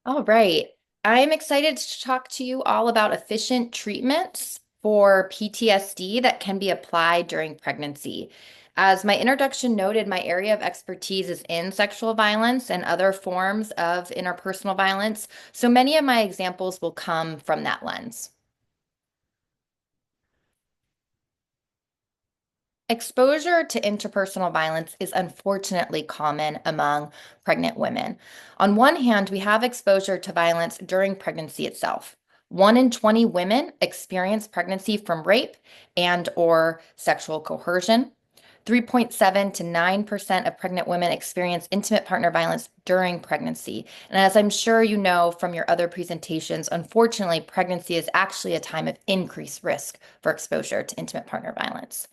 All right. I'm excited to talk to you all about efficient treatments for PTSD that can be applied during pregnancy. As my introduction noted, my area of expertise is in sexual violence and other forms of interpersonal violence, so many of my examples will come from that lens. Exposure to interpersonal violence is unfortunately common among pregnant women. On one hand, we have exposure to violence during pregnancy itself. 1 in 20 women experience pregnancy from rape and or sexual coercion. 3.7 to 9% of pregnant women experience intimate partner violence during pregnancy. And as I'm sure you know from your other presentations, unfortunately, pregnancy is actually a time of increased risk for exposure to intimate partner violence.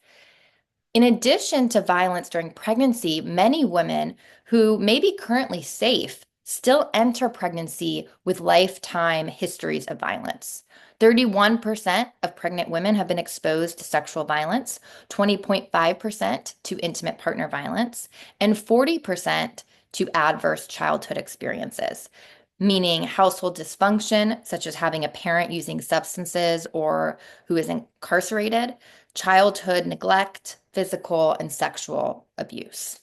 In addition to violence during pregnancy, many women who may be currently safe still enter pregnancy with lifetime histories of violence. 31% of pregnant women have been exposed to sexual violence, 20.5% to intimate partner violence, and 40% to adverse childhood experiences, meaning household dysfunction, such as having a parent using substances or who is incarcerated, childhood neglect, physical and sexual abuse.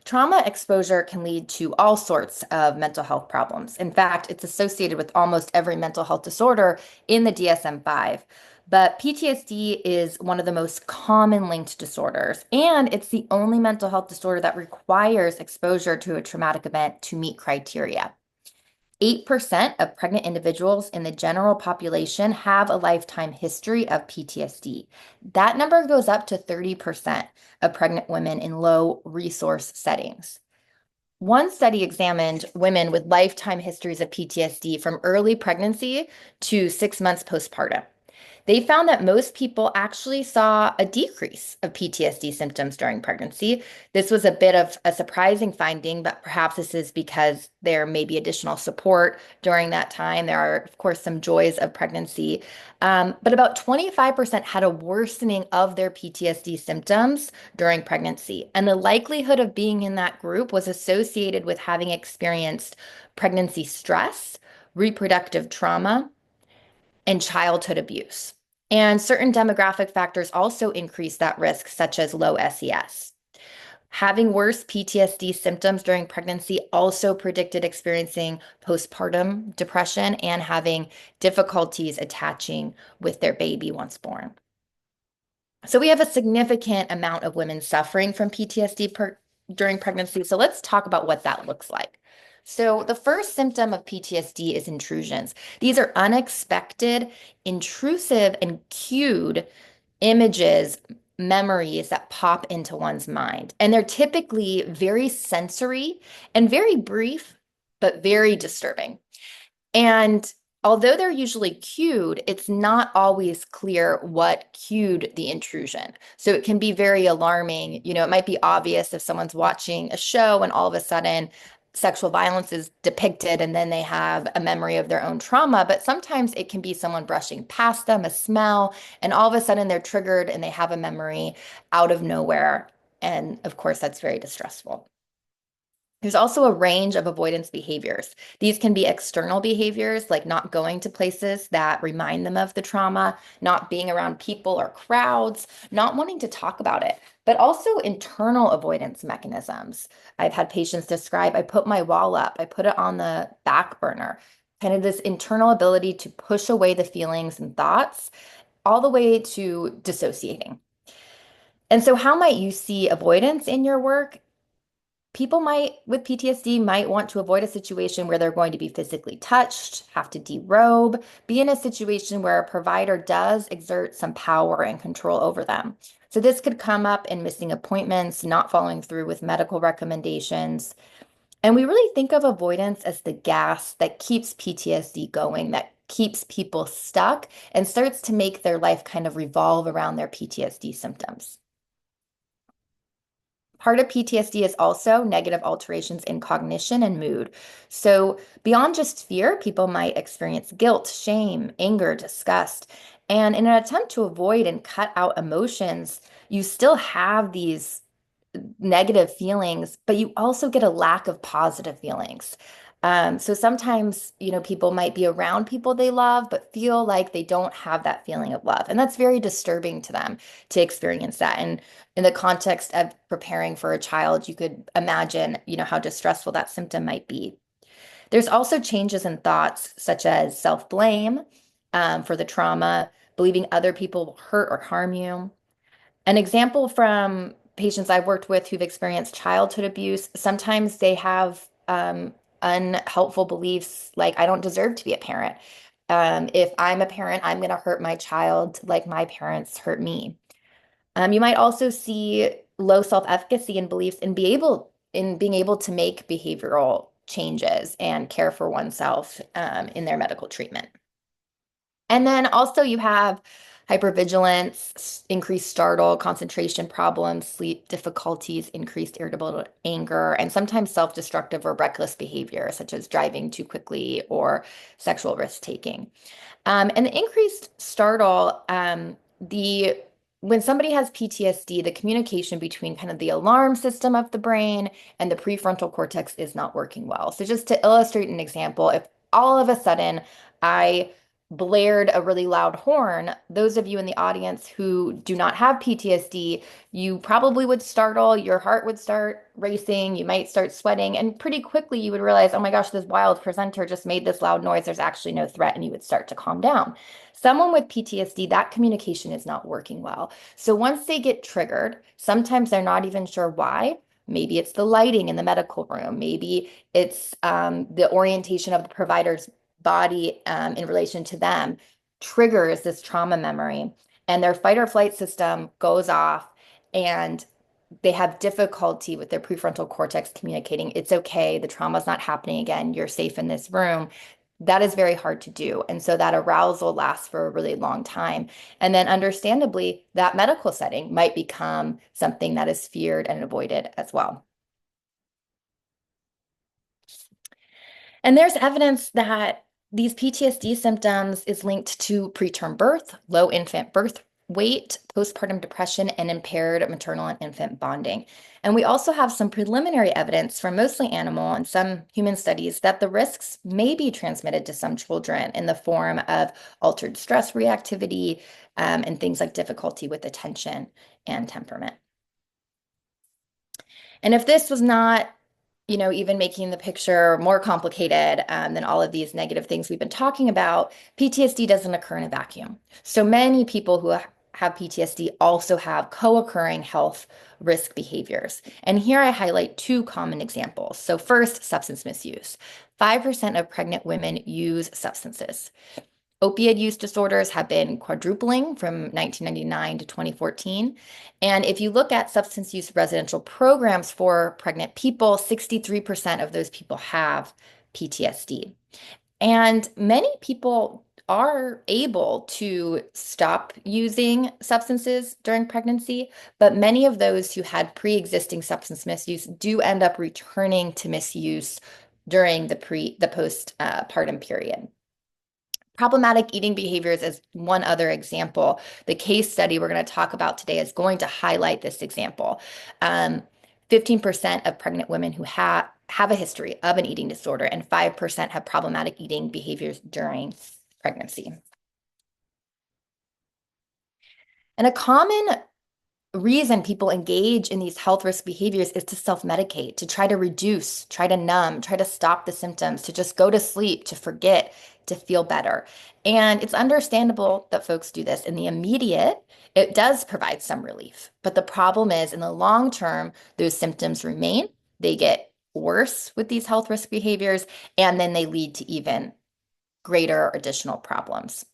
Trauma exposure can lead to all sorts of mental health problems. In fact, it's associated with almost every mental health disorder in the DSM-5. But PTSD is one of the most common linked disorders, and it's the only mental health disorder that requires exposure to a traumatic event to meet criteria. 8% of pregnant individuals in the general population have a lifetime history of PTSD. That number goes up to 30% of pregnant women in low resource settings. One study examined women with lifetime histories of PTSD from early pregnancy to 6 months postpartum. They found that most people actually saw a decrease of PTSD symptoms during pregnancy. This was a bit of a surprising finding, but perhaps this is because there may be additional support during that time. There are, of course, some joys of pregnancy. But about 25% had a worsening of their PTSD symptoms during pregnancy. And the likelihood of being in that group was associated with having experienced pregnancy stress, reproductive trauma, and childhood abuse. And certain demographic factors also increase that risk, such as low SES. Having worse PTSD symptoms during pregnancy also predicted experiencing postpartum depression and having difficulties attaching with their baby once born. So we have a significant amount of women suffering from PTSD during pregnancy. So let's talk about what that looks like. So the first symptom of PTSD is intrusions. These are unexpected, intrusive, and cued images, memories that pop into one's mind. And they're typically very sensory and very brief, but very disturbing. And although they're usually cued, it's not always clear what cued the intrusion. So it can be very alarming. You know, it might be obvious if someone's watching a show and all of a sudden sexual violence is depicted and then they have a memory of their own trauma. But sometimes it can be someone brushing past them, a smell, and all of a sudden they're triggered and they have a memory out of nowhere. And of course, that's very distressful. There's also a range of avoidance behaviors. These can be external behaviors like not going to places that remind them of the trauma, not being around people or crowds, not wanting to talk about it, but also internal avoidance mechanisms. I've had patients describe, I put my wall up, I put it on the back burner, kind of this internal ability to push away the feelings and thoughts, all the way to dissociating. And so, how might you see avoidance in your work? People might, with PTSD, might want to avoid a situation where they're going to be physically touched, have to derobe, be in a situation where a provider does exert some power and control over them. So this could come up in missing appointments, not following through with medical recommendations. And we really think of avoidance as the gas that keeps PTSD going, that keeps people stuck and starts to make their life kind of revolve around their PTSD symptoms. Part of PTSD is also negative alterations in cognition and mood. So, beyond just fear, people might experience guilt, shame, anger, disgust. And in an attempt to avoid and cut out emotions, you still have these negative feelings, but you also get a lack of positive feelings. So sometimes, people might be around people they love, but feel like they don't have that feeling of love. And that's very disturbing to them to experience that. And in the context of preparing for a child, you could imagine, how distressful that symptom might be. There's also changes in thoughts, such as self-blame, for the trauma, believing other people will hurt or harm you. An example from patients I've worked with who've experienced childhood abuse, sometimes they have unhelpful beliefs like, I don't deserve to be a parent. If I'm a parent, I'm going to hurt my child like my parents hurt me. You might also see low self-efficacy and beliefs in being able to make behavioral changes and care for oneself in their medical treatment. And then also you have hypervigilance, increased startle, concentration problems, sleep difficulties, increased irritable anger, and sometimes self-destructive or reckless behavior, such as driving too quickly or sexual risk-taking. And the increased startle, the when somebody has PTSD, the communication between kind of the alarm system of the brain and the prefrontal cortex is not working well. So just to illustrate an example, if all of a sudden I blared a really loud horn, those of you in the audience who do not have PTSD, you probably would startle, your heart would start racing, you might start sweating, and pretty quickly you would realize, oh my gosh, this wild presenter just made this loud noise. There's actually no threat, and you would start to calm down. Someone with PTSD, that communication is not working well. So once they get triggered, sometimes they're not even sure why. Maybe it's the lighting in the medical room. Maybe it's the orientation of the provider's body in relation to them triggers this trauma memory, and their fight or flight system goes off, and they have difficulty with their prefrontal cortex communicating, it's okay, the trauma's not happening again, you're safe in this room. That is very hard to do. And so that arousal lasts for a really long time. And then understandably, that medical setting might become something that is feared and avoided as well. And there's evidence that these PTSD symptoms is linked to preterm birth, low infant birth weight, postpartum depression, and impaired maternal and infant bonding. And we also have some preliminary evidence from mostly animal and some human studies that the risks may be transmitted to some children in the form of altered stress reactivity, and things like difficulty with attention and temperament. And if this was not, even making the picture more complicated than all of these negative things we've been talking about, PTSD doesn't occur in a vacuum. So many people who have PTSD also have co-occurring health risk behaviors. And here I highlight two common examples. So first, substance misuse. 5% of pregnant women use substances. Opioid use disorders have been quadrupling from 1999 to 2014. And if you look at substance use residential programs for pregnant people, 63% of those people have PTSD. And many people are able to stop using substances during pregnancy, but many of those who had pre-existing substance misuse do end up returning to misuse during the postpartum period. Problematic eating behaviors is one other example. The case study we're going to talk about today is going to highlight this example. 15% of pregnant women who have a history of an eating disorder, and 5% have problematic eating behaviors during pregnancy. And a common reason people engage in these health risk behaviors is to self-medicate, to try to reduce, try to numb, try to stop the symptoms, to just go to sleep, to forget, to feel better. And it's understandable that folks do this. In the immediate, it does provide some relief. But the problem is, in the long term, those symptoms remain. They get worse with these health risk behaviors, and then they lead to even greater additional problems.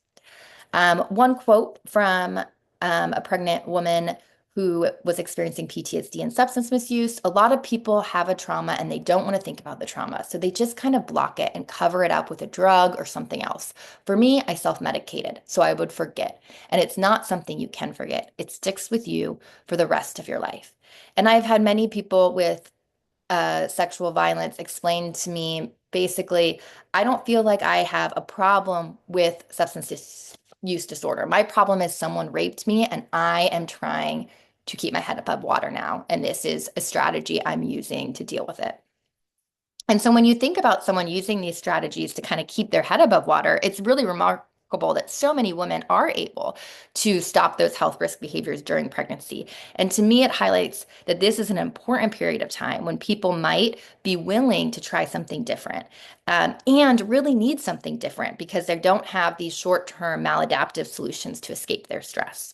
One quote from a pregnant woman who was experiencing PTSD and substance misuse. A lot of people have a trauma and they don't want to think about the trauma. So they just kind of block it and cover it up with a drug or something else. For me, I self-medicated, so I would forget. And it's not something you can forget. It sticks with you for the rest of your life. And I've had many people with sexual violence explained to me basically, I don't feel like I have a problem with substance use disorder. My problem is someone raped me and I am trying to keep my head above water now. And this is a strategy I'm using to deal with it. And so when you think about someone using these strategies to kind of keep their head above water, it's really remarkable that so many women are able to stop those health risk behaviors during pregnancy. And to me, it highlights that this is an important period of time when people might be willing to try something different, and really need something different because they don't have these short-term maladaptive solutions to escape their stress.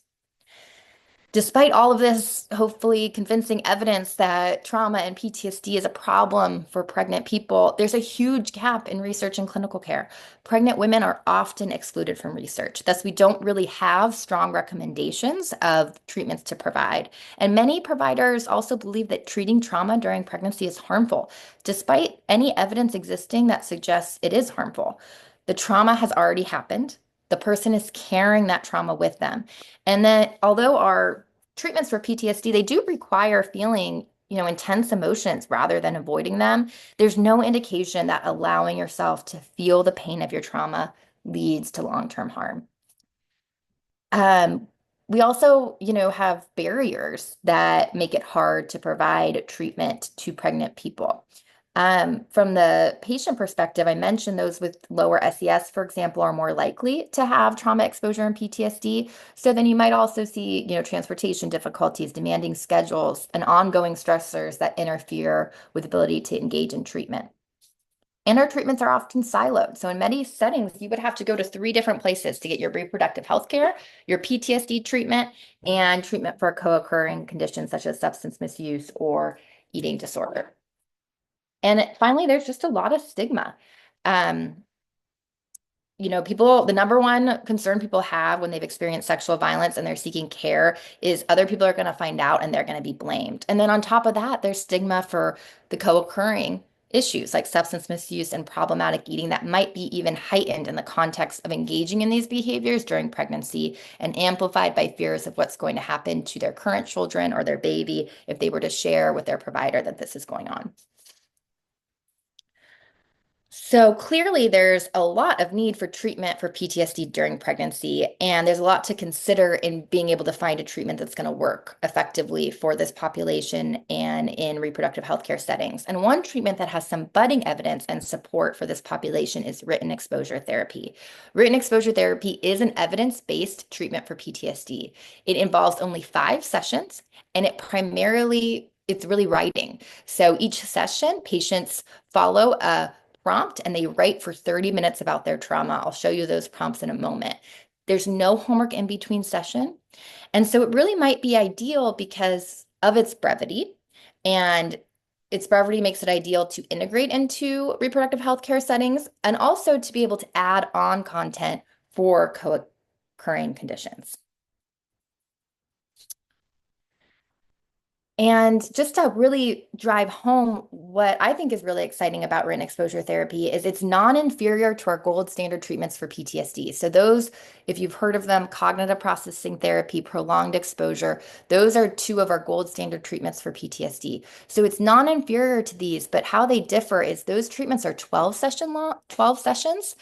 Despite all of this, hopefully convincing evidence that trauma and PTSD is a problem for pregnant people, there's a huge gap in research and clinical care. Pregnant women are often excluded from research. Thus, we don't really have strong recommendations of treatments to provide. And many providers also believe that treating trauma during pregnancy is harmful, despite any evidence existing that suggests it is harmful. The trauma has already happened. The person is carrying that trauma with them. And then, although our treatments for PTSD, they do require feeling, intense emotions rather than avoiding them. There's no indication that allowing yourself to feel the pain of your trauma leads to long-term harm. Um, we also, have barriers that make it hard to provide treatment to pregnant people. From the patient perspective, I mentioned those with lower SES, for example, are more likely to have trauma exposure and PTSD. So then you might also see, transportation difficulties, demanding schedules, and ongoing stressors that interfere with ability to engage in treatment. And our treatments are often siloed. So in many settings, you would have to go to three different places to get your reproductive health care, your PTSD treatment, and treatment for co-occurring conditions such as substance misuse or eating disorder. And finally, there's just a lot of stigma. Um, the number one concern people have when they've experienced sexual violence and they're seeking care is other people are going to find out and they're going to be blamed. And then on top of that, there's stigma for the co-occurring issues like substance misuse and problematic eating that might be even heightened in the context of engaging in these behaviors during pregnancy and amplified by fears of what's going to happen to their current children or their baby if they were to share with their provider that this is going on. So clearly, there's a lot of need for treatment for PTSD during pregnancy, and there's a lot to consider in being able to find a treatment that's going to work effectively for this population and in reproductive healthcare settings. And one treatment that has some budding evidence and support for this population is written exposure therapy. Written exposure therapy is an evidence-based treatment for PTSD. It involves only 5 sessions, and it's really writing. So each session, patients follow a prompt and they write for 30 minutes about their trauma. I'll show you those prompts in a moment. There's no homework in between session. And so it really might be ideal because of its brevity. And its brevity makes it ideal to integrate into reproductive health care settings and also to be able to add on content for co-occurring conditions. And just to really drive home what I think is really exciting about written exposure therapy is it's non-inferior to our gold standard treatments for PTSD. So those, if you've heard of them, cognitive processing therapy, prolonged exposure, those are two of our gold standard treatments for PTSD. So it's non-inferior to these, but how they differ is those treatments are 12 sessions,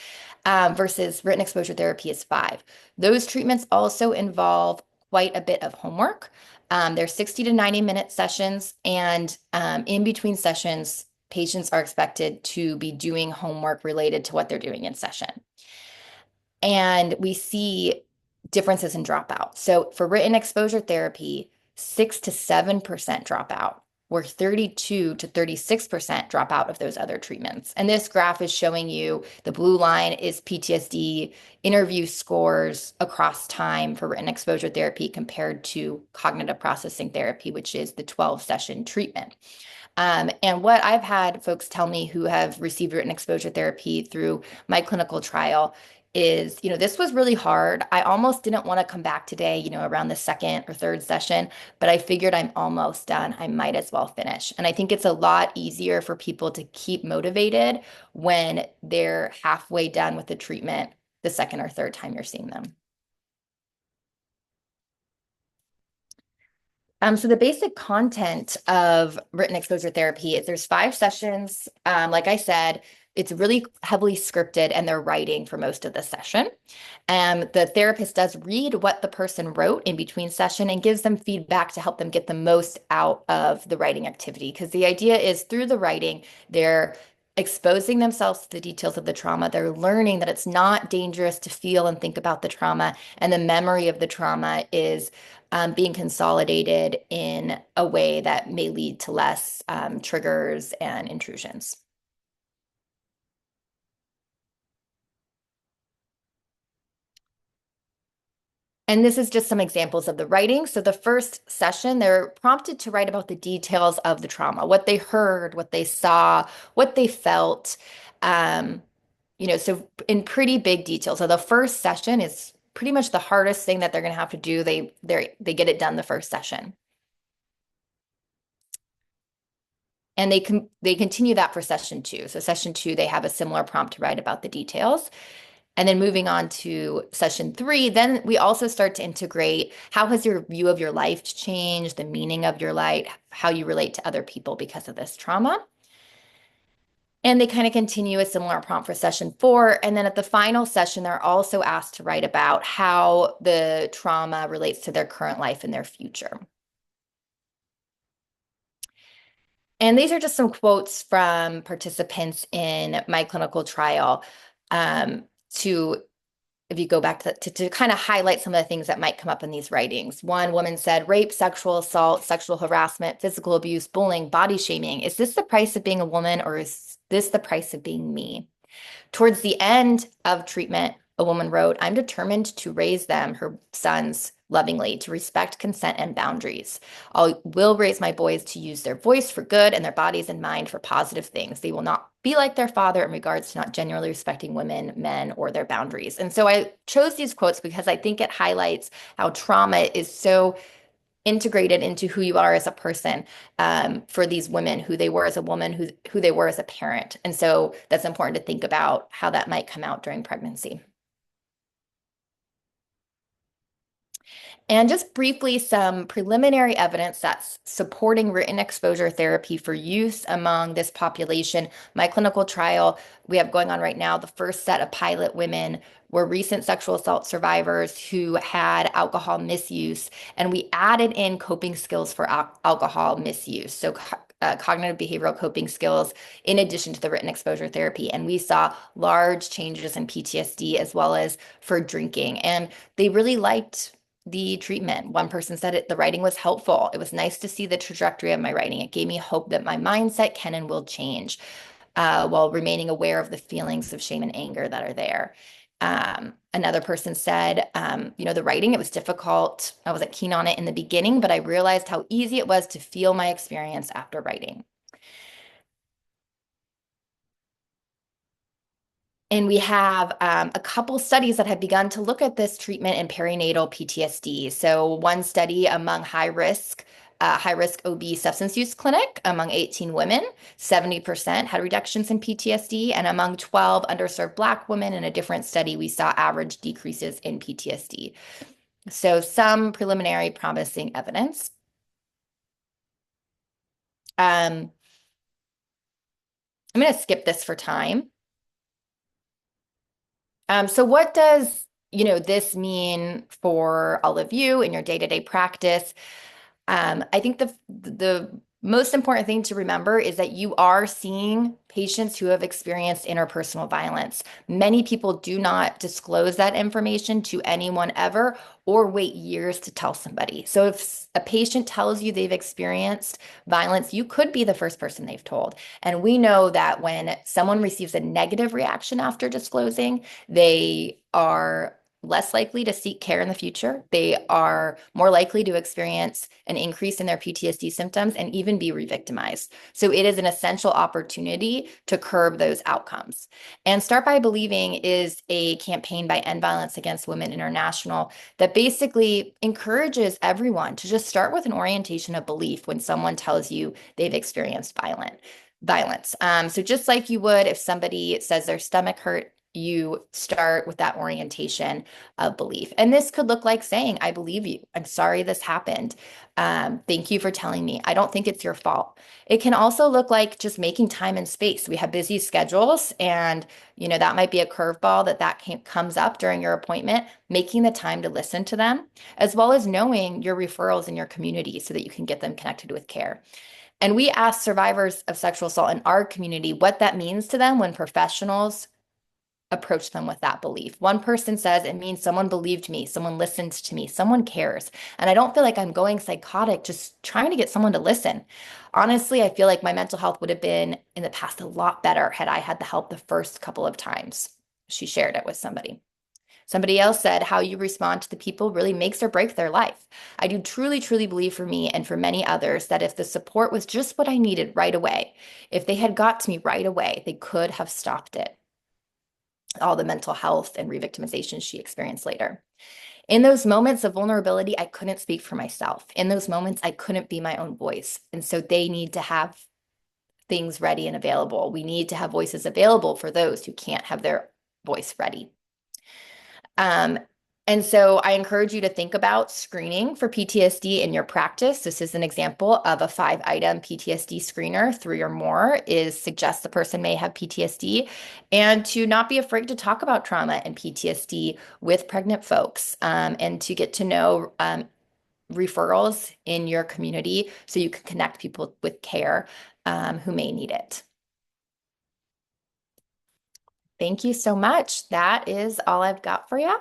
versus written exposure therapy is 5. Those treatments also involve quite a bit of homework. They're 60 to 90-minute sessions, and in between sessions, patients are expected to be doing homework related to what they're doing in session. And we see differences in dropout. So for written exposure therapy, 6 to 7% dropout, where 32 to 36% drop out of those other treatments. And this graph is showing you the blue line is PTSD interview scores across time for written exposure therapy compared to cognitive processing therapy, which is the 12-session treatment. And what I've had folks tell me who have received written exposure therapy through my clinical trial is, this was really hard. I almost didn't want to come back today, around the second or third session, but I figured I'm almost done. I might as well finish. And I think it's a lot easier for people to keep motivated when they're halfway done with the treatment the second or third time you're seeing them. So the basic content of written exposure therapy is there's 5 sessions. Like I said, it's really heavily scripted and they're writing for most of the session. The therapist does read what the person wrote in between session and gives them feedback to help them get the most out of the writing activity. Because the idea is through the writing, they're exposing themselves to the details of the trauma. They're learning that it's not dangerous to feel and think about the trauma, and the memory of the trauma is being consolidated in a way that may lead to less triggers and intrusions. And this is just some examples of the writing. So the first session, they're prompted to write about the details of the trauma, what they heard, what they saw, what they felt. Um, so in pretty big detail. So the first session is pretty much the hardest thing that they're going to have to do. They get it done the first session. And they continue that for session two. So session two, they have a similar prompt to write about the details. And then moving on to session three, then we also start to integrate how has your view of your life changed, the meaning of your life, how you relate to other people because of this trauma. And they kind of continue a similar prompt for session four. And then at the final session, they're also asked to write about how the trauma relates to their current life and their future. And these are just some quotes from participants in my clinical trial to if you go back to kind of highlight some of the things that might come up in these writings. One woman said, rape, sexual assault, sexual harassment, physical abuse, bullying, body shaming. Is this the price of being a woman, or is this the price of being me? Towards the end of treatment, a woman wrote, I'm determined to raise them, her sons, lovingly, to respect consent and boundaries. I will raise my boys to use their voice for good and their bodies and mind for positive things. They will not be like their father in regards to not genuinely respecting women, men, or their boundaries. And so I chose these quotes because I think it highlights how trauma is so integrated into who you are as a person for these women, who they were as a woman, who they were as a parent. And so that's important to think about how that might come out during pregnancy. And just briefly, some preliminary evidence that's supporting written exposure therapy for use among this population. My clinical trial we have going on right now, the first set of pilot women were recent sexual assault survivors who had alcohol misuse, and we added in coping skills for alcohol misuse. So cognitive behavioral coping skills in addition to the written exposure therapy. And we saw large changes in PTSD as well as for drinking. And they really liked the treatment. One person said the writing was helpful. It was nice to see the trajectory of my writing. It gave me hope that my mindset can and will change while remaining aware of the feelings of shame and anger that are there. Another person said, the writing, it was difficult. I wasn't keen on it in the beginning, but I realized how easy it was to feel my experience after writing. And we have a couple studies that have begun to look at this treatment in perinatal PTSD. So one study among high-risk OB substance use clinic among 18 women, 70% had reductions in PTSD. And among 12 underserved Black women in a different study, we saw average decreases in PTSD. So some preliminary promising evidence. I'm going to skip this for time. So what does, this mean for all of you in your day-to-day practice? I think the most important thing to remember is that you are seeing patients who have experienced interpersonal violence. Many people do not disclose that information to anyone ever or wait years to tell somebody. So if a patient tells you they've experienced violence, you could be the first person they've told. And we know that when someone receives a negative reaction after disclosing, they are less likely to seek care in the future. They are more likely to experience an increase in their PTSD symptoms and even be re-victimized. So it is an essential opportunity to curb those outcomes. And Start by Believing is a campaign by End Violence Against Women International that basically encourages everyone to just start with an orientation of belief when someone tells you they've experienced violence. So just like you would if somebody says their stomach hurt, you start with that orientation of belief. And this could look like saying, I believe you. I'm sorry this happened. Thank you for telling me. I don't think it's your fault. It can also look like just making time and space. We have busy schedules, and that might be a curveball that comes up during your appointment, making the time to listen to them, as well as knowing your referrals in your community so that you can get them connected with care. And we ask survivors of sexual assault in our community what that means to them when professionals approach them with that belief. One person says it means someone believed me, someone listened to me, someone cares. And I don't feel like I'm going psychotic just trying to get someone to listen. Honestly, I feel like my mental health would have been in the past a lot better had I had the help the first couple of times. She shared it with somebody. Somebody else said how you respond to the people really makes or breaks their life. I do truly, truly believe for me and for many others that if the support was just what I needed right away, if they had got to me right away, they could have stopped it, all the mental health and revictimization she experienced later. In those moments of vulnerability, I couldn't speak for myself. In those moments, I couldn't be my own voice. And so they need to have things ready and available. We need to have voices available for those who can't have their voice ready. Um, and so I encourage you to think about screening for PTSD in your practice. This is an example of a 5-item PTSD screener. 3 or more is suggests the person may have PTSD, and to not be afraid to talk about trauma and PTSD with pregnant folks, and to get to know referrals in your community so you can connect people with care who may need it. Thank you so much. That is all I've got for you.